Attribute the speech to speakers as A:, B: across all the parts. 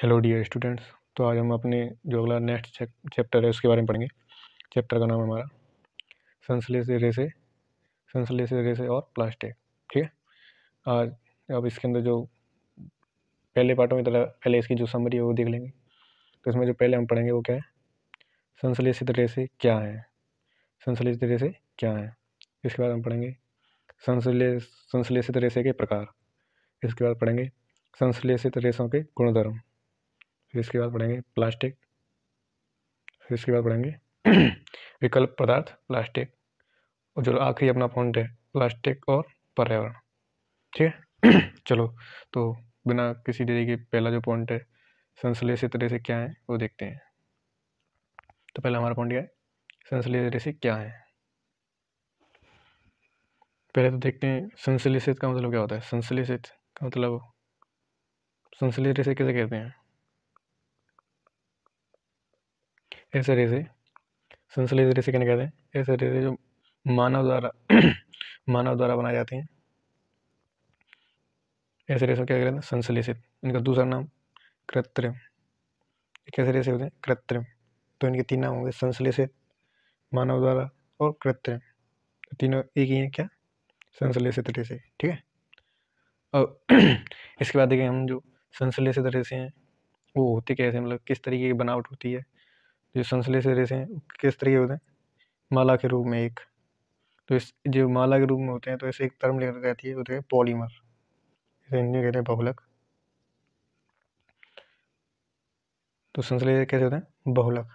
A: Hello dear students. तो आज हम अपने जो अगला नेक्स्ट चैप्टर है उसके बारे में पढ़ेंगे। चैप्टर का नाम है हमारा संश्लेषित रेसे और प्लास्टिक। ठीक है। आज अब इसके अंदर जो पहले पार्टों में तरह पहले इसकी जो समरी है वो देख लेंगे। तो इसमें जो पहले हम पढ़ेंगे वो क्या है, संश्लेषित रेसे क्या है। संश्लेषित रेसे क्या है, इसके बाद हम पढ़ेंगे संश्लेषित रेसे के प्रकार। इसके बाद पढ़ेंगे संश्लेषित रेसों के गुणधर्म। फिर इसके बाद पढ़ेंगे प्लास्टिक। फिर इसके बाद पढ़ेंगे विकल्प पदार्थ प्लास्टिक। और जो आखिरी अपना पॉइंट है प्लास्टिक और पर्यावरण। ठीक है। चलो तो बिना किसी देरी के पहला जो पॉइंट है संश्लेषित रेसे क्या है वो देखते हैं। तो पहला हमारा पॉइंट क्या है, संश्लेषित रेसे क्या है। पहले तो देखते हैं संश्लेषित का मतलब क्या होता है। संश्लेषित का मतलब संश्लेषित रेसे कैसे कहते हैं। ऐसे रेसे संश्लेषित रेसे कहने कहते हैं ऐसे रेसे जो मानव द्वारा बनाए जाते हैं। ऐसे रेसे क्या कहते हैं, संश्लेषित। इनका दूसरा नाम कृत्रिम। कैसे रेसे होते हैं, कृत्रिम। तो इनके तीन नाम होंगे, संश्लेषित, मानव द्वारा और कृत्रिम। तो तीनों एक ही हैं, क्या, संश्लेषित रेसे। ठीक है। और इसके बाद देखिए हम जो संश्लेषित रेसे हैं वो होते कैसे, मतलब किस तरीके की बनावट होती है। जो संश्लेषित रेसे हैं किस तरीके होते हैं, माला के रूप में एक। तो इस जो माला के रूप में होते हैं तो ऐसे एक टर्म लेकर कहती है, होते हैं पॉलीमर। इसे हिंदी में कहते हैं बहुलक। तो संश्लेषित कैसे होते हैं, बहुलक।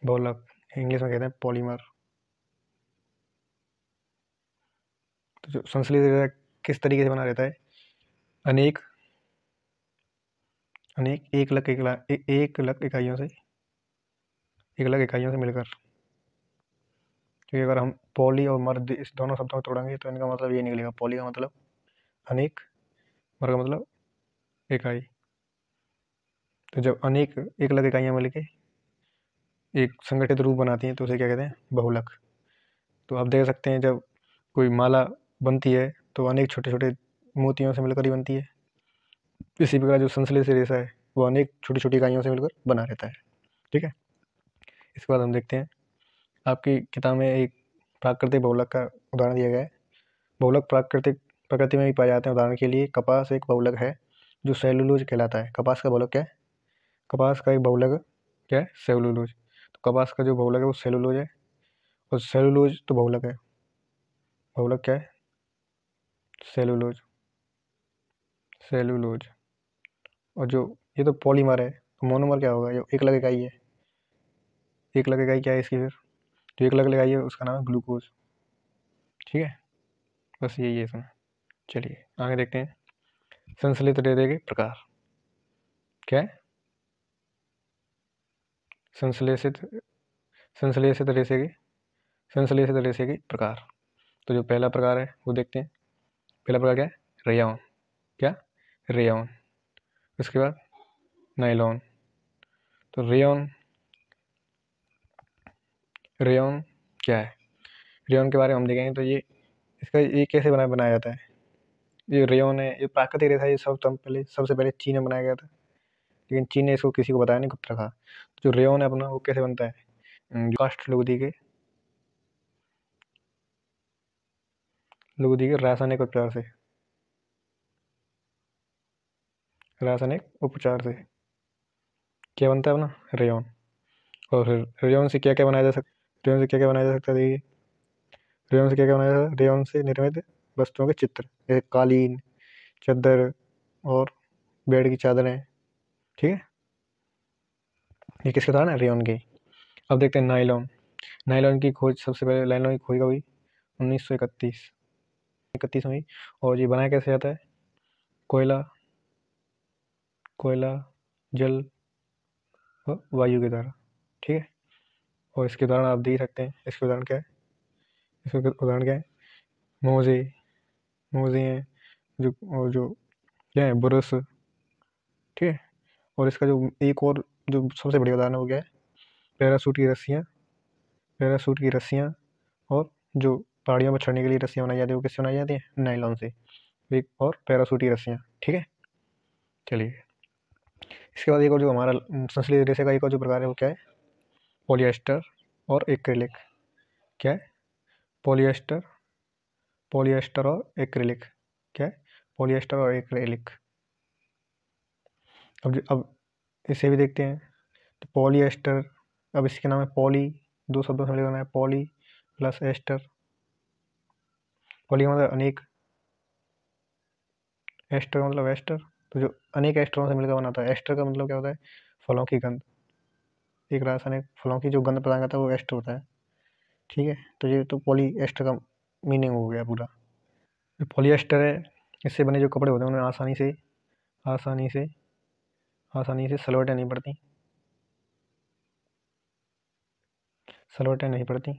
A: बहुलक इंग्लिश में कहते हैं पॉलीमर। तो जो संश्लेषित किस तरीके से बना रहता है, अनेक एक लाख इकाइयों से मिलकर। क्योंकि अगर हम पॉली और मर्द इस दोनों शब्दों को तोड़ेंगे तो इनका मतलब ये निकलेगा, पॉली का मतलब अनेक, मर का मतलब इकाई। तो जब अनेक एक लाख इकाइयाँ मिलकर एक संगठित रूप बनाती हैं तो उसे क्या कहते हैं, बहुलक। तो आप देख सकते हैं जब कोई माला बनती है तो अनेक छोटे छोटे मोतियों से मिलकर ही बनती है। इसी प्रकार जो संश्लेषित रेशा है वो अनेक छोटी छोटी इकाइयों से मिलकर बना रहता है। ठीक है। इसके बाद हम देखते हैं आपकी किताब में एक प्राकृतिक बहुलक का उदाहरण दिया गया है। बहुलक प्रकृति में भी पाए जाते हैं। उदाहरण के लिए कपास एक बहुलक है जो सेलुलोज कहलाता है। कपास का बहुलक क्या है, कपास का एक बहुलक क्या है, सेलुलोज। तो कपास का जो बहुलक है वो सेलुलोज है, और सेलुलोज तो बहुलक है। बहुलक क्या है, सेलुलोज। और जो ये तो पॉलीमर है, तो मोनोमर क्या होगा, जो एक लग इकाई है। एक लग इकाई क्या है इसकी, फिर जो एक लग इकाई है उसका नाम है ग्लूकोज। ठीक है, बस यही है इसमें। चलिए आगे देखते हैं संश्लेषित रेसे के प्रकार। क्या है, संश्लेषित रेसे के प्रकार। तो जो पहला प्रकार है वो देखते हैं। पहला प्रकार क्या है, रेयॉन। क्या, रेयॉन। उसके बाद नायलॉन। तो रेयॉन क्या है, रेयॉन के बारे में हम देखेंगे। तो ये कैसे बनाया जाता है। ये रेयॉन है, ये प्राकृतिक रेशा। ये सबसे पहले चीन में बनाया गया था, लेकिन चीन ने इसको किसी को बताया नहीं, गुप्त रखा। जो रेयॉन है अपना वो कैसे बनता है, काष्ठ लुगदी के रासायनिक उपचार से क्या बनता है अपना, रेयॉन। और फिर रेयॉन से क्या क्या बनाया जा सकता है, देखिए रेयॉन से क्या क्या बनाया जा सकता है। रेयॉन से निर्मित वस्तुओं के चित्र, जैसे कालीन, चादर और बेड की चादरें। ठीक है, ये किसके कारण है, रेयॉन की। अब देखते हैं नायलॉन। नायलॉन की खोज सबसे पहले नायलॉन की खोज कब हुई, 1931 में हुई। और ये बनाया कैसे जाता है, कोयला जल और वायु के द्वारा। ठीक है। और इसके उदाहरण आप देख सकते हैं। इसके उदाहरण क्या है, मोजे हैं जो क्या है, ब्रश। ठीक है। और इसका जो एक और जो सबसे बढ़िया उदाहरण है वो क्या है, पैरासूट की रस्सियाँ। और जो पहाड़ियों पर चढ़ने के लिए रस्सियाँ बनाई जाती है वो किससे बनाई जाती है, नायलॉन से। एक और पैरासूटी रस्सियाँ, ठीक है। चलिए, इसके बाद एक और जो हमारा संश्लेषित रेशे का एक और जो प्रकार है वो क्या है, पॉलिएस्टर और एक्रिलिक। क्या है, पॉलिएस्टर, पॉलिएस्टर और एक्रिलिक। क्या है, पॉलिएस्टर और एक्रिलिक। अब इसे भी देखते हैं। तो पॉलिएस्टर, अब इसके नाम है पॉली, दो शब्दों से मिलकर है पॉली प्लस एस्टर। पॉली का मतलब अनेक, एस्टर का मतलब एस्टर। तो जो अनेक एस्टरों से मिलकर बनाता है, एस्टर का मतलब क्या होता है, फलों की गंध। एक रासायनिक फलों की जो गंध प्रदान करता है वो एस्टर होता है, ठीक है। तो ये तो पॉली एस्टर का मीनिंग हो गया पूरा। जो पॉलिएस्टर है, इससे बने जो कपड़े होते हैं उनमें आसानी से सलवटें नहीं पड़ती, सलवटें नहीं पड़ती।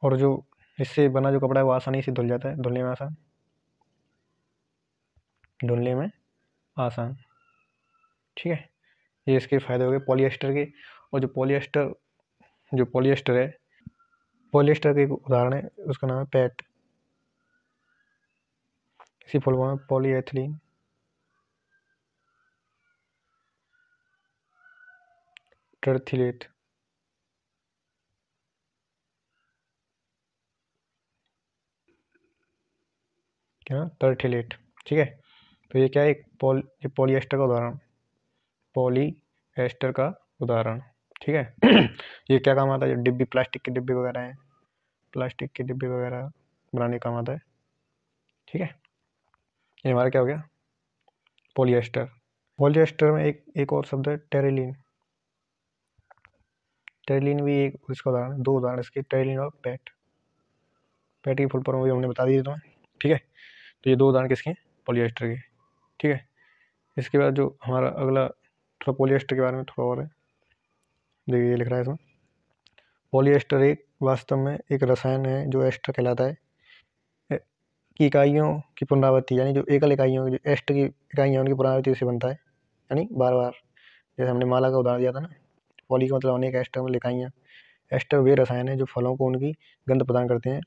A: और जो इससे बना जो कपड़ा है वो आसानी से धुल जाता है, धुलने में आसान, धुलने में आसान, ठीक है। ये इसके फ़ायदे हो गए पॉलिएस्टर के। और जो पॉलिएस्टर है, पॉलिएस्टर का एक उदाहरण है, उसका नाम है पैट। इसी फुल फॉर्म में पॉलीएथिलीन टर्थिलेट। क्या, टर्थिलेट, ठीक है। तो ये क्या है, ये पॉलिएस्टर का उदाहरण, पॉलीएस्टर का उदाहरण, ठीक है। ये क्या काम आता है, जो डिब्बी, प्लास्टिक के डिब्बे वगैरह हैं, प्लास्टिक के डिब्बे वगैरह बनाने का काम आता है, ठीक है। ये हमारा क्या हो गया, पॉलिएस्टर। पॉलिएस्टर में एक और शब्द है टेरिलीन। टेरिलीन भी एक इसका उदाहरण है, दो उदाहरण इसके, टेरिलीन और पैट। पैट की फुल फॉर्म भी हमने बता दी तुम्हें, ठीक है। तो ये दो उदाहरण किसके हैं, पॉलिएस्टर के, ठीक है। इसके बाद जो हमारा अगला थोड़ा पॉलिएस्टर के बारे में थोड़ा और है, देखिए ये लिख रहा है इसमें, पॉलिएस्टर एक वास्तव में एक रसायन है जो एस्टर कहलाता है, की इकाइयों की पुनरावृत्ति, यानी जो एकल इकाइयों की, जो एस्टर की इकाइयाँ उनकी पुनरावृत्ति से बनता है, यानी बार बार। जैसे हमने माला का उदाहरण दिया था ना, पॉली का मतलब अनेक, एस्टर मतलब इकाइयाँ। एस्टर वे रसायन है जो फलों को उनकी गंध प्रदान करते हैं।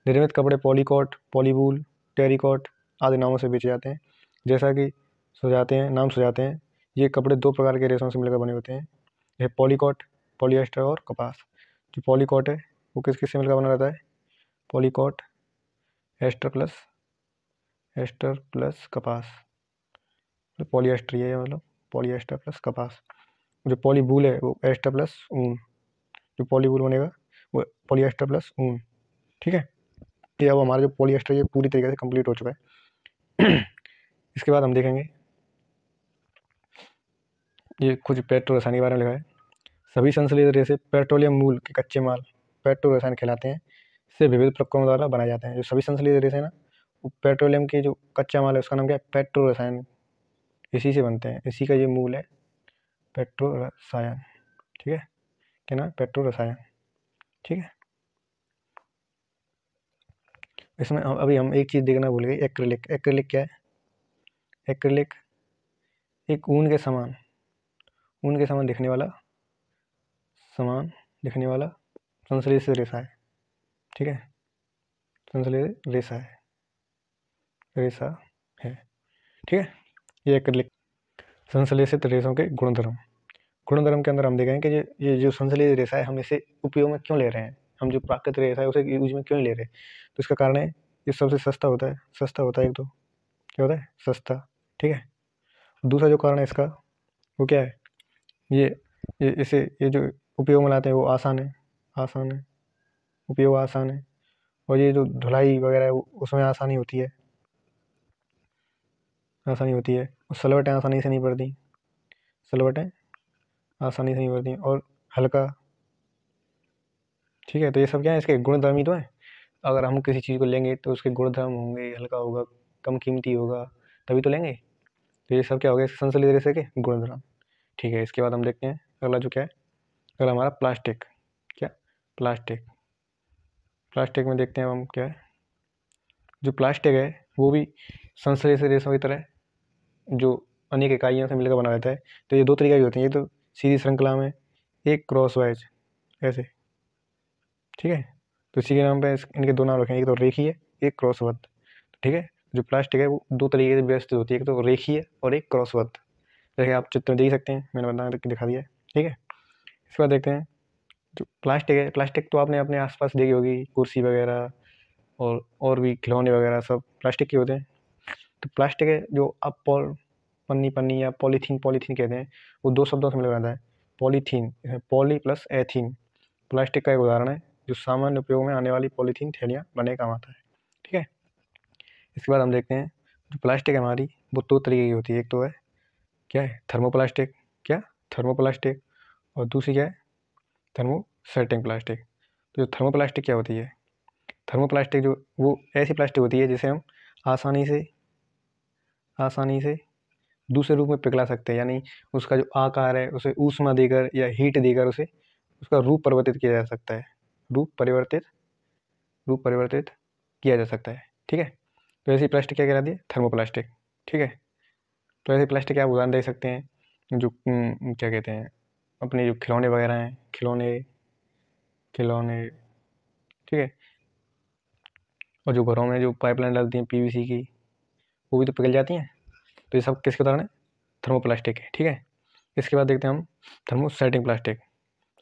A: निर्मित कपड़े पॉलीकॉट, पॉलीवूल, टेरिकॉट आदि नामों से बेचे जाते हैं। जैसा कि नाम सुझाते हैं, ये कपड़े दो प्रकार के रेशों से मिलकर बने होते हैं, यह पॉलीकॉट, पॉलिएस्टर और कपास। जो पॉलीकॉट है वो किस किस से मिलकर बना रहता है, पॉलीकॉट एस्टर प्लस कपास, पॉलिएस्टर ये है, मतलब पॉलिएस्टर प्लस कपास। जो पॉलीवूल है वो एस्टर प्लस ऊन, जो पॉलीवूल बनेगा वो पॉलिएस्टर प्लस ऊन, ठीक है। ये अब हमारा जो पॉलिएस्टर ये पूरी तरीके से कंप्लीट हो चुका है। इसके बाद हम देखेंगे ये कुछ पेट्रो रसायन के बारे में लिखा है। सभी संश्लेषित रेशे पेट्रोलियम मूल के कच्चे माल पेट्रो रसायन कहलाते हैं, इससे विविध प्रक्रियाओं द्वारा बनाए जाते हैं। जो सभी संश्लेषित रेशे हैं ना, वो पेट्रोलियम के जो कच्चा माल है उसका नाम क्या है, पेट्रो रसायन, इसी से बनते हैं, इसी का ये मूल है, पेट्रो रसायन, ठीक है। क्या नाम, पेट्रो रसायन, ठीक है। इसमें अभी हम एक चीज़ देखना भूल गए, एक्रिलिक। एक्रिलिक क्या है, एक्रिलिक एक ऊन के समान दिखने वाला संश्लेषित रेशा है, ठीक है। संश्लेषित रेशा है, ठीक है। ये एक्रिलिक। संश्लेषित रेशों के गुणधर्म के अंदर हम देखेंगे कि ये जो संश्लेषित रेशा है हम इसे उपयोग में क्यों ले रहे हैं, हम जो प्राकृतिक रेशा है उसे यूज में क्यों नहीं ले रहे। तो इसका कारण है, ये सबसे सस्ता होता है, एक तो क्या होता है, सस्ता, ठीक है। दूसरा जो कारण है इसका वो क्या है, ये जो उपयोग में लाते हैं वो आसान है, उपयोग आसान है। और ये जो धुलाई वगैरह है उसमें आसानी होती है, और सलवटें आसानी से नहीं पड़ती, और हल्का, ठीक है। तो ये सब क्या है, इसके गुणधर्म ही तो है। अगर हम किसी चीज़ को लेंगे तो उसके गुणधर्म होंगे, हल्का होगा, कम कीमती होगा, तभी तो लेंगे। तो ये सब क्या हो गया, संश्लेषित रेशे के गुणधर्म, ठीक है। इसके बाद हम देखते हैं अगला जो क्या है, अगला हमारा प्लास्टिक। क्या, प्लास्टिक में देखते हैं हम क्या है, जो प्लास्टिक है वो भी संश्लेषित रेशों की तरह जो अनेक इकाइयों से मिलकर बना रहता है। तो ये दो तरीके की होती हैं, ये तो सीधी श्रृंखला में, एक क्रॉस वाइज ऐसे, ठीक है। तो इसी के नाम पे इनके दो नाम रखें, एक तो रेखीय, एक क्रॉसबद्ध। ठीक है। जो प्लास्टिक है वो दो तरीके से व्यवस्थित होती है, एक तो रेखीय और एक क्रॉसबद्ध। जैसे आप चित्र में देख सकते हैं, मैंने बता दिखा दिया है, ठीक है। इसके बाद देखते हैं जो प्लास्टिक है। प्लास्टिक तो आपने अपने आसपास देखी होगी, कुर्सी वगैरह और भी खिलौने वगैरह सब प्लास्टिक के होते हैं। तो प्लास्टिक है जो आप पन्नी पन्नी या पॉलीथीन पॉलीथीन कहते हैं, वो दो शब्दों से मिल जाता है। Polythene, poly plus ethene, plastic का एक उदाहरण है जो सामान्य उपयोग में आने वाली पॉलीथीन थैलियाँ बनाने का काम आता है, ठीक है। इसके बाद हम देखते हैं जो प्लास्टिक है हमारी, वो दो तरीके की होती है। एक तो है क्या है, थर्मोप्लास्टिक, क्या थर्मोप्लास्टिक, और दूसरी क्या है, थर्मोसेटिंग प्लास्टिक। तो जो थर्मोप्लास्टिक क्या होती है, थर्मोप्लास्टिक जो वो ऐसी प्लास्टिक होती है जिसे हम आसानी से दूसरे रूप में पिघला सकते हैं, यानी उसका जो आकार है उसे ऊष्मा देकर या हीट देकर उसे उसका रूप परिवर्तित किया जा सकता है, रूप परिवर्तित किया जा सकता है, ठीक है। तो ऐसी प्लास्टिक क्या कहलाती है, थर्मोप्लास्टिक, ठीक है। तो ऐसे प्लास्टिक के आप उदाहरण दे सकते हैं जो क्या कहते हैं, अपने जो खिलौने वगैरह हैं, खिलौने, ठीक है। और जो घरों में जो पाइपलाइन डलती हैं पीवीसी की, वो भी तो पिघल जाती हैं। तो ये सब किसके उदाहरण है, थर्मोप्लास्टिक है, ठीक है। इसके बाद देखते हैं हम थर्मोसेटिंग प्लास्टिक।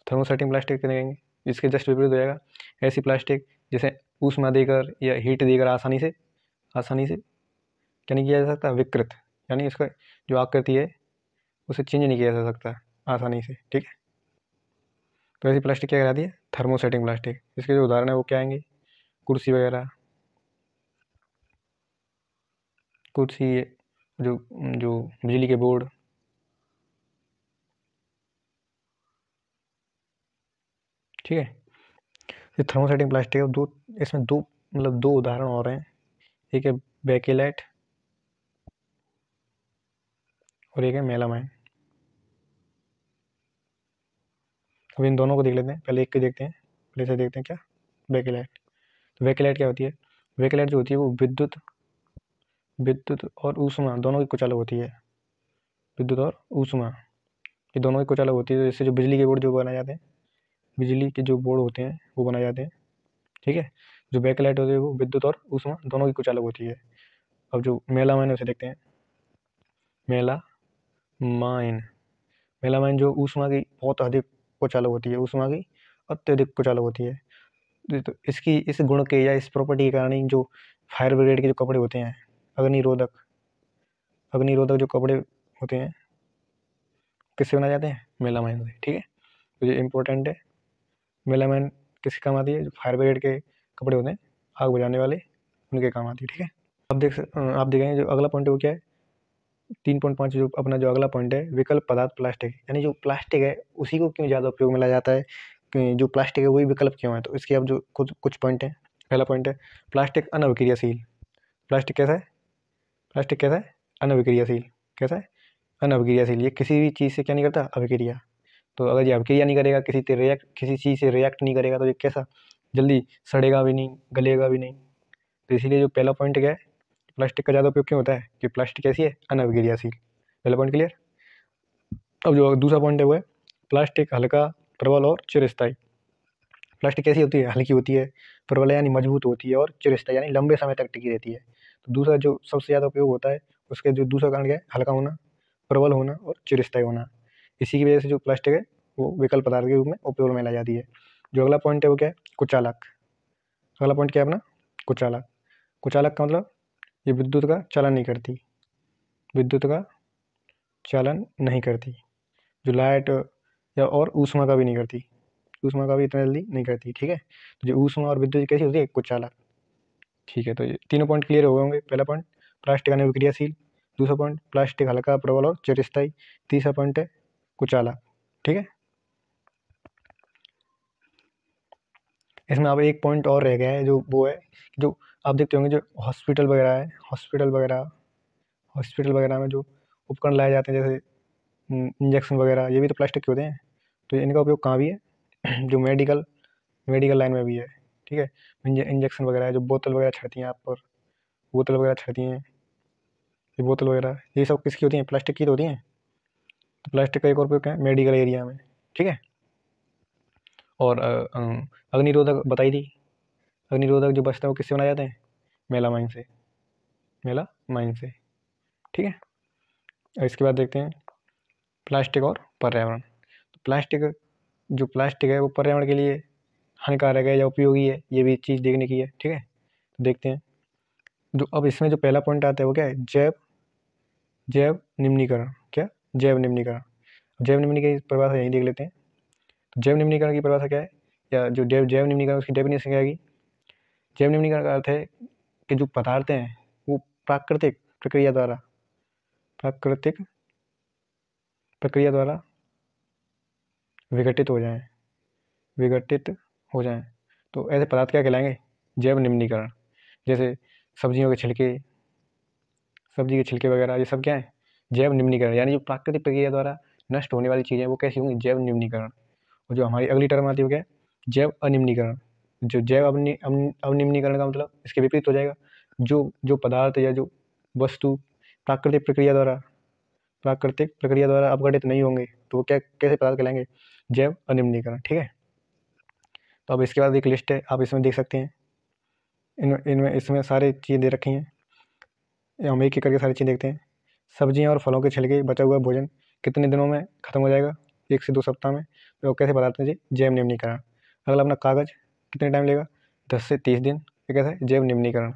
A: थर्मोसेटिंग प्लास्टिक करेंगे, इसके जस्ट विपरीत हो जाएगा ऐसी प्लास्टिक जिसे ऊष्मा देकर या हीट देकर आसानी से क्या नहीं किया जा सकता, विकृत, यानी इसका जो आकृति है उसे चेंज नहीं किया जा सकता आसानी से, ठीक है। तो ऐसी प्लास्टिक क्या कहलाती है, थर्मोसेटिंग प्लास्टिक। इसके जो उदाहरण है वो क्या आएंगे, कुर्सी वगैरह, कुर्सी, जो जो बिजली के बोर्ड, ठीक है। ये थर्मोसेटिंग प्लास्टिक है। इसमें दो उदाहरण और हैं, एक है बेकेलेट और एक है मेलामाइन। अब इन दोनों को देख लेते हैं, पहले एक के देखते हैं, पहले से देखते हैं क्या, बेकेलेट। तो बेकेलेट क्या होती है, बेकेलेट जो होती है वो विद्युत और ऊष्मा दोनों की कुचालक होती है। विद्युत और ऊष्मा ये दोनों की कुचालक होती है, तो इससे जो बिजली के बोर्ड जो बनाए जाते हैं, बिजली के जो बोर्ड होते हैं वो बनाए जाते हैं, ठीक है। जो बैकलाइट होती है वो विद्युत और ऊष्मा दोनों की कुचालक होती है। अब जो मेलामाइन उसे देखते हैं, मेलामाइन मेलामाइन जो ऊष्मा की बहुत अधिक कुचालक होती है, ऊष्मा की अत्यधिक कुचालक होती है। तो इसकी इस गुण के या इस प्रॉपर्टी के कारण ही जो फायर ब्रिगेड के जो कपड़े होते हैं, अग्निरोधक जो कपड़े होते हैं, किससे बनाए जाते हैं, मेलामाइन से, ठीक है। तो ये इंपॉर्टेंट है। मेलामाइन किसके काम आती है, जो फायर ब्रिगेड के कपड़े होते हैं, आग बुझाने वाले, उनके काम आती है, ठीक है। आप देखेंगे जो अगला पॉइंट है वो क्या है, 3.5 जो अपना जो अगला पॉइंट है, विकल्प पदार्थ प्लास्टिक, यानी जो प्लास्टिक है उसी को क्यों ज़्यादा उपयोग में लाया जाता है, कि जो प्लास्टिक है वही विकल्प क्यों है। तो इसके अब जो कुछ पॉइंट है, पहला पॉइंट है प्लास्टिक अनअभिक्रियाशील। प्लास्टिक कैसा है, अनअभिक्रियाशील। कैसा है, अनअभिक्रियाशील। ये किसी भी चीज़ से क्या नहीं करता, अभिक्रिया। तो अगर ये अभिक्रिया नहीं करेगा, किसी चीज़ से रिएक्ट नहीं करेगा, तो ये कैसा, जल्दी सड़ेगा भी नहीं, गलेगा भी नहीं। तो इसीलिए जो पहला पॉइंट क्या है, प्लास्टिक का ज़्यादा उपयोग क्यों होता है, कि प्लास्टिक कैसी है, अनअभिक्रियाशील। पहला पॉइंट क्लियर। अब जो दूसरा पॉइंट है वो है प्लास्टिक हल्का, प्रबल और चिरस्थायी। प्लास्टिक कैसी होती है, हल्की होती है, प्रबल यानी मजबूत होती है, और चिरस्थायी यानी लंबे समय तक टिकी रहती है। तो दूसरा जो सबसे ज़्यादा उपयोग होता है उसके जो दूसरा कारण क्या है, हल्का होना, प्रबल होना और चिरस्थायी होना। इसी की वजह से जो प्लास्टिक है वो विकल्प पदार्थ के रूप में उपयोग में लाई जाती है। जो अगला पॉइंट है वो क्या है, कुचालक। अगला पॉइंट क्या है अपना, कुचालक। कुचालक का मतलब ये विद्युत का चालन नहीं करती, विद्युत का चालन नहीं करती, जो लाइट या और ऊष्मा का भी नहीं करती, ऊष्मा का भी इतना जल्दी नहीं करती, ठीक है। तो जो ऊष्मा और विद्युत कैसी होती है, कुचालक, ठीक है। तो ये तीनों पॉइंट क्लियर हो गए होंगे। पहला पॉइंट प्लास्टिक अनिक्रियाशील, दूसरा पॉइंट प्लास्टिक हल्का, प्रबल और चिरस्थायी, तीसरा पॉइंट है कुचालक, ठीक है। इसमें अब एक पॉइंट और रह गया है, जो वो है जो आप देखते होंगे जो हॉस्पिटल वगैरह है, हॉस्पिटल वगैरह में जो उपकरण लाए जाते हैं, जैसे इंजेक्शन वगैरह, ये भी तो प्लास्टिक के होते हैं। तो इनका उपयोग कहाँ भी है जो मेडिकल लाइन में भी है, ठीक है। इंजेक्शन वगैरह है, जो बोतल वगैरह छड़ती हैं आप पर, बोतल वगैरह छड़ती हैं, ये बोतल वगैरह ये सब किसकी होती हैं, प्लास्टिक की तो होती हैं। तो प्लास्टिक का एक और उपयोग क्या है, मेडिकल एरिया में, ठीक है। और अग्निरोधक बताई थी, अग्निरोधक जो बचता है वो किससे बनाए जाते हैं, मेलामाइन से, मेलामाइन से। ठीक है, और इसके बाद देखते हैं प्लास्टिक और पर्यावरण। तो प्लास्टिक है वो पर्यावरण के लिए हानिकारक है या उपयोगी है, ये भी चीज़ देखने की है। ठीक है, तो देखते हैं। जो अब इसमें जो पहला पॉइंट आता है वो क्या है, जैव निम्नीकरण। क्या, जैव निम्नीकरण। जैव निम्नीकरण की परिभाषा यहीं देख लेते हैं। तो जैव निम्नीकरण की परिभाषा क्या है, या जो जैव निम्नीकरण उसकी डेफिनेशन क्या आएगी। जैव निम्नीकरण का अर्थ है कि जो पदार्थ हैं वो प्राकृतिक प्रक्रिया द्वारा विघटित हो जाएं। तो ऐसे पदार्थ क्या कहलाएंगे, जैव निम्नीकरण। जैसे सब्जियों के छिलके वगैरह, ये सब क्या है, जैव निम्नीकरण। यानी जो प्राकृतिक प्रक्रिया द्वारा नष्ट होने वाली चीज़ें वो कैसी होंगी, जैव निम्नीकरण। और जो हमारी अगली टर्म आती है वो क्या है, जैव अनिम्नीकरण। जो जैव अनिम्नीकरण का मतलब इसके विपरीत हो जाएगा। जो पदार्थ या जो वस्तु प्राकृतिक प्रक्रिया द्वारा अपघटित नहीं होंगे तो वो कैसे पदार्थ कहलाएंगे, जैव अनिम्नीकरण। ठीक है, तो अब इसके बाद एक लिस्ट है, आप इसमें देख सकते हैं। इसमें सारी चीज़ें दे रखी हैं, हम एक एक करके सारी चीज़ें देखते हैं। सब्जियां और फलों के छिलके बचा हुआ भोजन कितने दिनों में खत्म हो जाएगा, 1 से 2 सप्ताह में। तो कैसे बताते हैं जी, जैव निम्नीकरण। अगला अपना कागज़ कितने टाइम लेगा, 10 से 30 दिन। ये कैसा है, जैव निम्नीकरण।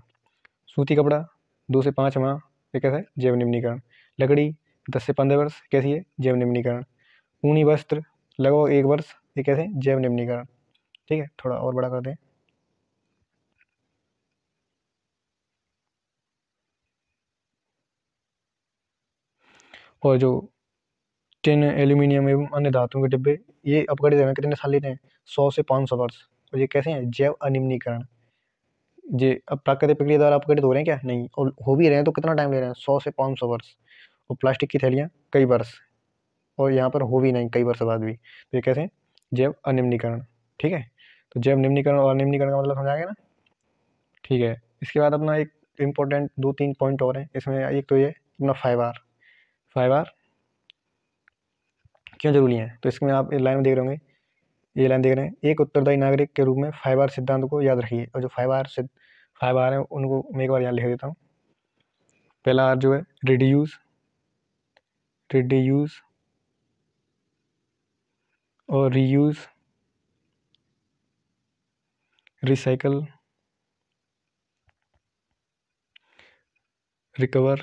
A: सूती कपड़ा 2 से 5 माह। ये कैसा है, जैव निम्नीकरण। लकड़ी 10 से 15 वर्ष। कैसी है, जैव निम्नीकरण। ऊनी वस्त्र लगभग 1 वर्ष। ये कैसे, जैव निम्नीकरण। ठीक है, थोड़ा और बड़ा कर दें। और जो टिन, एल्यूमिनियम एवं अन्य धातुओं के डिब्बे, ये अपघटित होने में कितने साल लेते हैं, 100 से 500 वर्ष। और ये कैसे हैं, जैव अनिम्नीकरण। ये अब प्राकृतिक प्रक्रिया द्वारा अपघटित हो रहे हैं क्या, नहीं, और हो भी रहे हैं तो कितना टाइम ले रहे हैं, 100 से 500 वर्ष। और प्लास्टिक की थैलियाँ कई वर्ष, और यहाँ पर हो भी नहीं कई वर्ष बाद भी। तो ये कैसे हैं, जैव अनिम्नीकरण। ठीक है, तो जैव निम्नीकरण और अनिम्नीकरण का मतलब समझा गया ना। ठीक है, इसके बाद अपना एक इम्पोर्टेंट 2-3 पॉइंट और हैं इसमें। एक तो ये अपना फाइबर क्यों जरूरी है, तो इसमें आप लाइन में देख रहे होंगे, ये लाइन देख रहे हैं, एक उत्तरदायी नागरिक के रूप में फाइबर सिद्धांत को याद रखिए। और जो फाइबर है उनको मैं एक बार यहाँ लिख देता हूँ। पहला आर जो है, रिड्यूस और रीयूज, रिसाइकल, रिकवर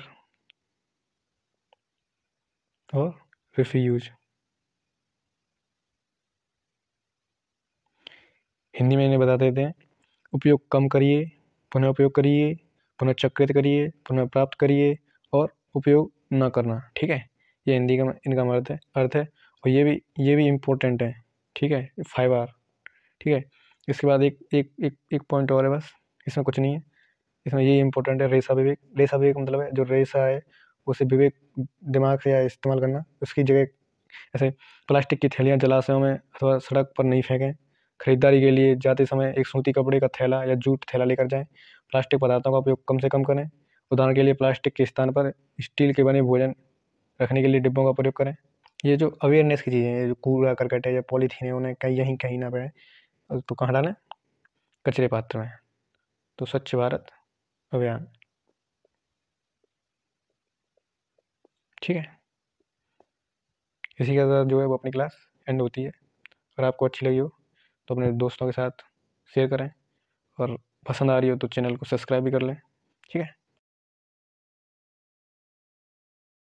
A: और रिफ्यूज। हिंदी में इन्हें बता देते हैं। उपयोग कम करिए, पुनः उपयोग करिए, पुनः चक्रित करिए, पुनः प्राप्त करिए और उपयोग न करना। ठीक है, ये हिंदी का इनका अर्थ है। और ये भी इम्पोर्टेंट है। ठीक है, फाइबर। ठीक है, इसके बाद एक पॉइंट और है बस, इसमें कुछ नहीं है। इसमें ये इम्पोर्टेंट है, रेशा विवेक मतलब है जो रेशा है उसे विवेक दिमाग से या इस्तेमाल करना। उसकी जगह ऐसे प्लास्टिक की थैलियाँ जलाशयों में अथवा सड़क पर नहीं फेंकें। खरीदारी के लिए जाते समय एक सूती कपड़े का थैला या जूट थैला लेकर जाएं। प्लास्टिक पदार्थों का उपयोग कम से कम करें। उदाहरण के लिए प्लास्टिक के स्थान पर स्टील के बने भोजन रखने के लिए डिब्बों का प्रयोग करें। ये जो अवेयरनेस की चीज़ें हैं, जो कूड़ा करकट है या पॉलीथीन है, उन्हें कहीं ना पड़े तो कहाँ डालें, कचरे पात्र में। तो स्वच्छ भारत अभियान। ठीक है, इसी के साथ जो है वो अपनी क्लास एंड होती है। अगर आपको अच्छी लगी हो तो अपने दोस्तों के साथ शेयर करें, और पसंद आ रही हो तो चैनल को सब्सक्राइब भी कर लें। ठीक है।